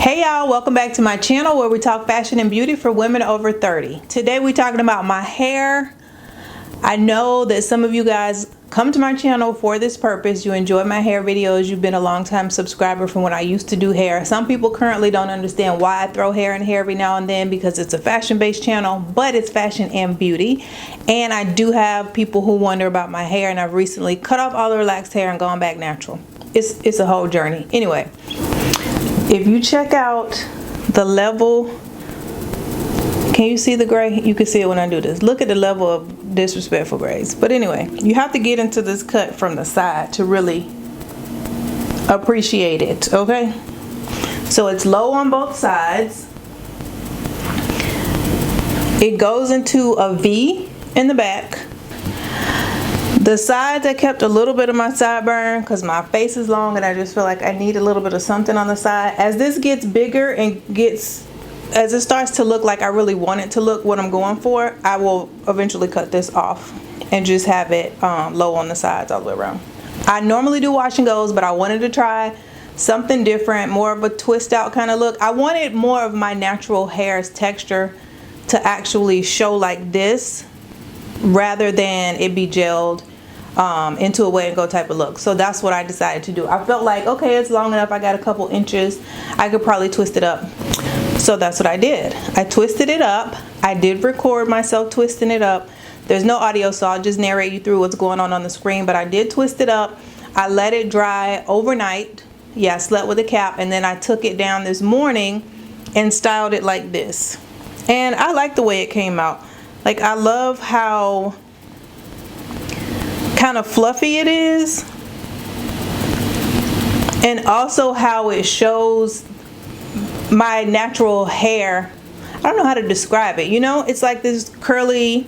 Hey y'all, welcome back to my channel where we talk fashion and beauty for women over 30. Today we're talking about my hair. I know that some of you guys come to my channel for this purpose. You enjoy my hair videos. You've been a long time subscriber from when I used to do hair. Some people currently don't understand why I throw hair in here every now and then because it's a fashion based channel, but it's fashion and beauty. And I do have people who wonder about my hair, and I've recently cut off all the relaxed hair and gone back natural. It's a whole journey. Anyway, if you check out the level, can you see the gray? You can see it when I do this. Look at the level of disrespectful grays. But anyway, you have to get into this cut from the side to really appreciate it, okay? So it's low on both sides. It goes into a V in the back. The sides, I kept a little bit of my sideburn because my face is long and I just feel like I need a little bit of something on the side. As this gets bigger and as it starts to look like I really want it to look what I'm going for, I will eventually cut this off and just have it low on the sides all the way around. I normally do wash and goes, but I wanted to try something different, more of a twist out kind of look. I wanted more of my natural hair's texture to actually show like this rather than it be gelled into a wet and go type of look. So that's what I decided to do. I felt like, okay, it's long enough, I got a couple inches, I could probably twist it up. So that's what I did. I twisted it up. I did record myself twisting it up. There's no audio, so I'll just narrate you through what's going on the screen, but I did twist it up. I let it dry overnight. Yeah, I slept with a cap, and then I took it down this morning and styled it like this. And I like the way it came out. Like, I love how kind of fluffy it is, and also how it shows my natural hair. I don't know how to describe it, you know, it's like this curly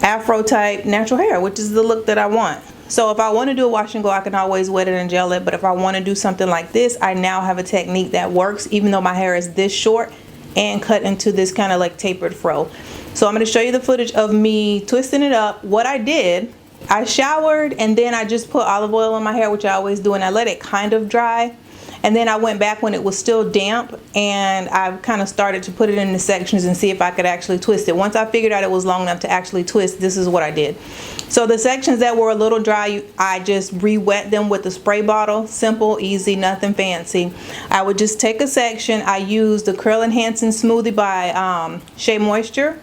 afro type natural hair, which is the look that I want. So if I want to do a wash and go, I can always wet it and gel it, but if I want to do something like this, I now have a technique that works even though my hair is this short and cut into this kind of like tapered fro. So I'm going to show you the footage of me twisting it up. What I did, I showered and then I just put olive oil in my hair, which I always do, and I let it kind of dry. And then I went back when it was still damp and I kind of started to put it in the sections and see if I could actually twist it. Once I figured out it was long enough to actually twist, this is what I did. So the sections that were a little dry, I just re-wet them with a spray bottle. Simple, easy, nothing fancy. I would just take a section. I used the Curl Enhancing Smoothie by Shea Moisture.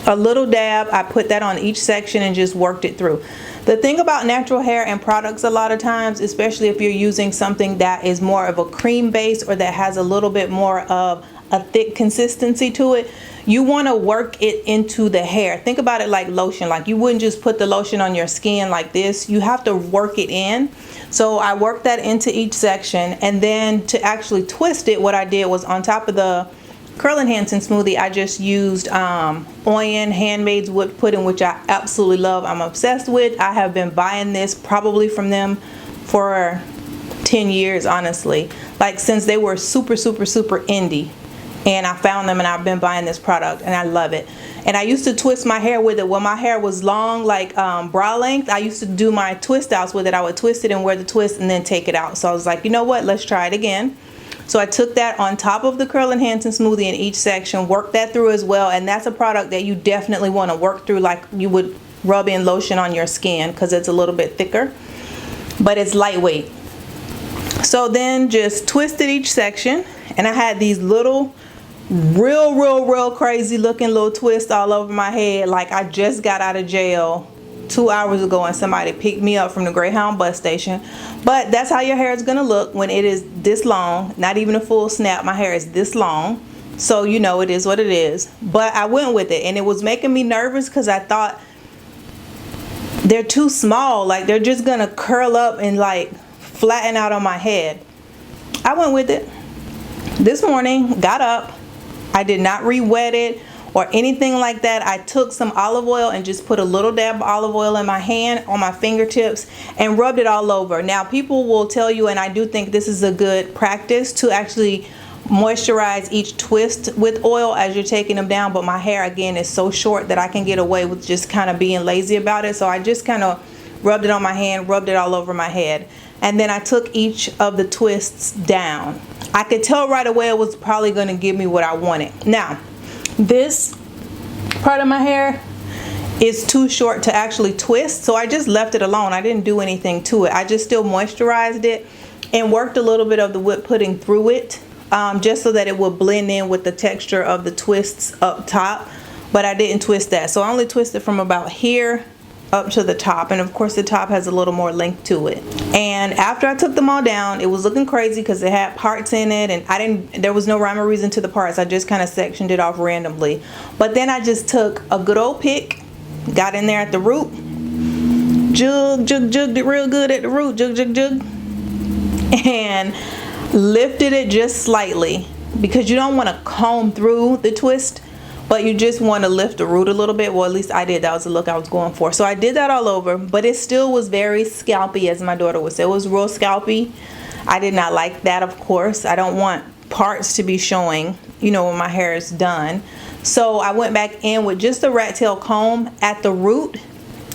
A little dab, I put that on each section and just worked it through. The thing about natural hair and products a lot of times, especially if you're using something that is more of a cream base or that has a little bit more of a thick consistency to it, you want to work it into the hair. Think about it like lotion. Like, you wouldn't just put the lotion on your skin like this. You have to work it in. So I worked that into each section, and then to actually twist it, what I did was on top of the Curl Enhancing Smoothie, I just used Oyin Handmade's whipped pudding, which I absolutely love. I'm obsessed with. I have been buying this probably from them for 10 years, honestly. Like, since they were super indie. And I found them and I've been buying this product and I love it. And I used to twist my hair with it. When my hair was long, like bra length, I used to do my twist outs with it. I would twist it and wear the twist and then take it out. So I was like, you know what, let's try it again. So I took that on top of the Curl Enhancing Smoothie in each section, worked that through as well. And that's a product that you definitely want to work through like you would rub in lotion on your skin, because it's a little bit thicker, but it's lightweight. So then just twisted each section, and I had these little real crazy looking little twists all over my head, like I just got out of jail 2 hours ago and somebody picked me up from the Greyhound bus station. But that's how your hair is gonna look when it is this long. Not even a full snap, my hair is this long, so you know it is what it is. But I went with it, and it was making me nervous because I thought they're too small, like they're just gonna curl up and like flatten out on my head. I went with it. This morning, got up, I did not re-wet it or anything like that. I took some olive oil and just put a little dab of olive oil in my hand, on my fingertips, and rubbed it all over. Now, people will tell you, and I do think this is a good practice, to actually moisturize each twist with oil as you're taking them down, but my hair again is so short that I can get away with just kind of being lazy about it. So I just kind of rubbed it on my hand, rubbed it all over my head. And then I took each of the twists down. I could tell right away it was probably going to give me what I wanted. Now, this part of my hair is too short to actually twist, so I just left it alone. I didn't do anything to it. I just still moisturized it and worked a little bit of the whip pudding through it, just so that it would blend in with the texture of the twists up top. But I didn't twist that, so I only twisted from about here up to the top, and of course the top has a little more length to it. And after I took them all down, it was looking crazy because it had parts in it, and there was no rhyme or reason to the parts. I just kind of sectioned it off randomly. But then I just took a good old pick, got in there at the root, jugged it real good at the root, jug, and lifted it just slightly, because you don't want to comb through the twist, but you just want to lift the root a little bit. Well, at least I did. That was the look I was going for. So I did that all over, but it still was very scalpy, as my daughter would say. It was real scalpy. I did not like that, of course. I don't want parts to be showing, you know, when my hair is done. So I went back in with just a rat tail comb at the root,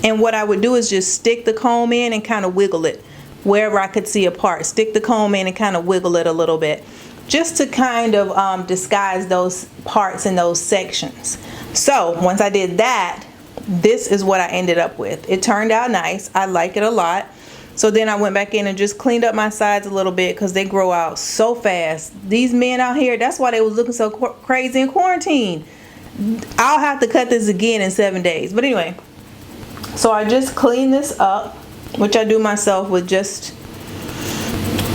and what I would do is just stick the comb in and kind of wiggle it wherever I could see a part. Stick the comb in and kind of wiggle it a little bit, just to kind of disguise those parts in those sections. So once I did that, this is what I ended up with. It turned out nice. I like it a lot. So then I went back in and just cleaned up my sides a little bit, because they grow out so fast. These men out here, that's why they was looking so crazy in quarantine. I'll have to cut this again in 7 days. But anyway, so I just cleaned this up, which I do myself with just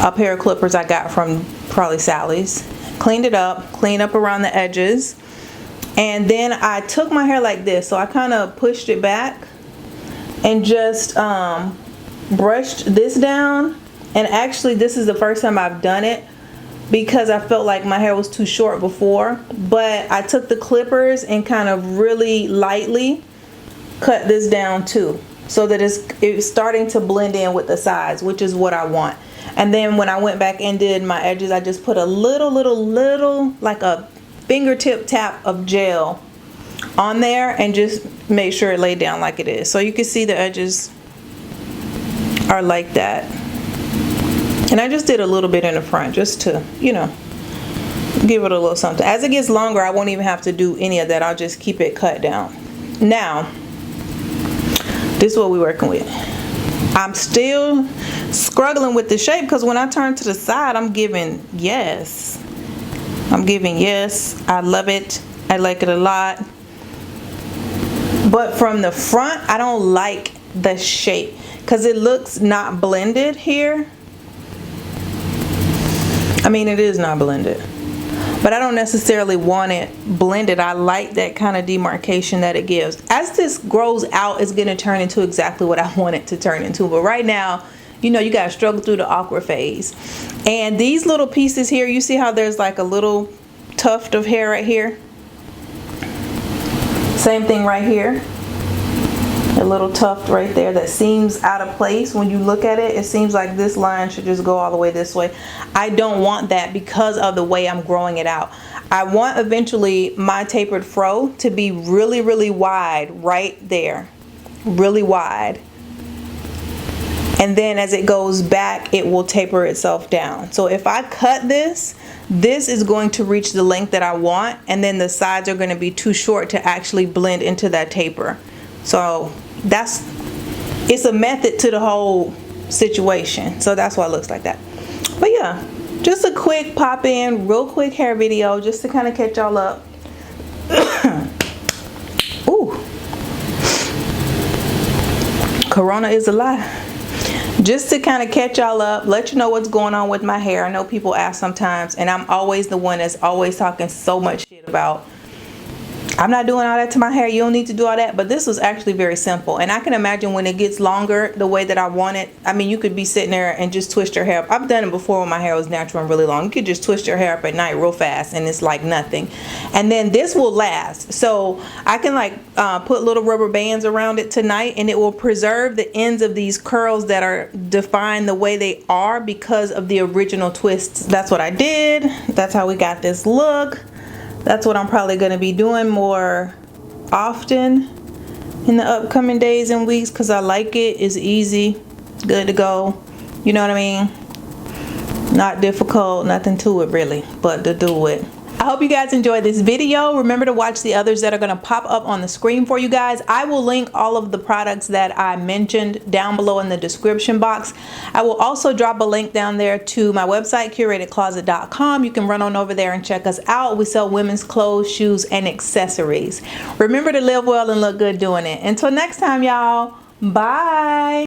a pair of clippers I got from probably Sally's. Cleaned it up, cleaned up around the edges, and then I took my hair like this. So I kind of pushed it back and just brushed this down. And actually this is the first time I've done it, because I felt like my hair was too short before. But I took the clippers and kind of really lightly cut this down too, so that it's starting to blend in with the sides, which is what I want. And then when I went back and did my edges, I just put a little, like a fingertip tap of gel on there, and just made sure it laid down like it is. So you can see the edges are like that. And I just did a little bit in the front, just to, you know, give it a little something. As it gets longer, I won't even have to do any of that. I'll just keep it cut down. Now, this is what we're working with. I'm still struggling with the shape, because when I turn to the side, I'm giving yes. I'm giving yes. I love it. I like it a lot. But from the front, I don't like the shape, because it looks not blended here. I mean, it is not blended, but I don't necessarily want it blended. I like that kind of demarcation that it gives. As this grows out, it's going to turn into exactly what I want it to turn into. But right now, you know, you got to struggle through the awkward phase. And these little pieces here, you see how there's like a little tuft of hair right here? Same thing right here. A little tuft right there that seems out of place. When you look at it, it seems like this line should just go all the way this way. I don't want that, because of the way I'm growing it out. I want eventually my tapered fro to be really, really wide right there. Really wide. And then as it goes back, it will taper itself down. So if I cut this, this is going to reach the length that I want, and then the sides are going to be too short to actually blend into that taper. So it's a method to the whole situation. So that's why it looks like that. But yeah, just a quick pop in, real quick hair video, just to kind of catch y'all up. Ooh, Corona is a lie. Just to kind of catch y'all up, let you know what's going on with my hair. I know people ask sometimes, and I'm always the one that's always talking so much shit about, I'm not doing all that to my hair, you don't need to do all that. But this was actually very simple, and I can imagine when it gets longer the way that I want it. I mean, you could be sitting there and just twist your hair up. I've done it before when my hair was natural and really long. You could just twist your hair up at night real fast, and it's like nothing. And then this will last, so I can like put little rubber bands around it tonight, and it will preserve the ends of these curls that are defined the way they are because of the original twists. That's what I did. That's how we got this look. That's what I'm probably going to be doing more often, in the upcoming days and weeks because I like it. It's easy, good to go. You know what I mean? Not difficult, nothing to it really, but to do it. I hope you guys enjoyed this video. Remember to watch the others that are going to pop up on the screen for you guys. I will link all of the products that I mentioned down below in the description box. I will also drop a link down there to my website, curatedcloset.com. You can run on over there and check us out. We sell women's clothes, shoes, and accessories. Remember to live well and look good doing it. Until next time, y'all. Bye.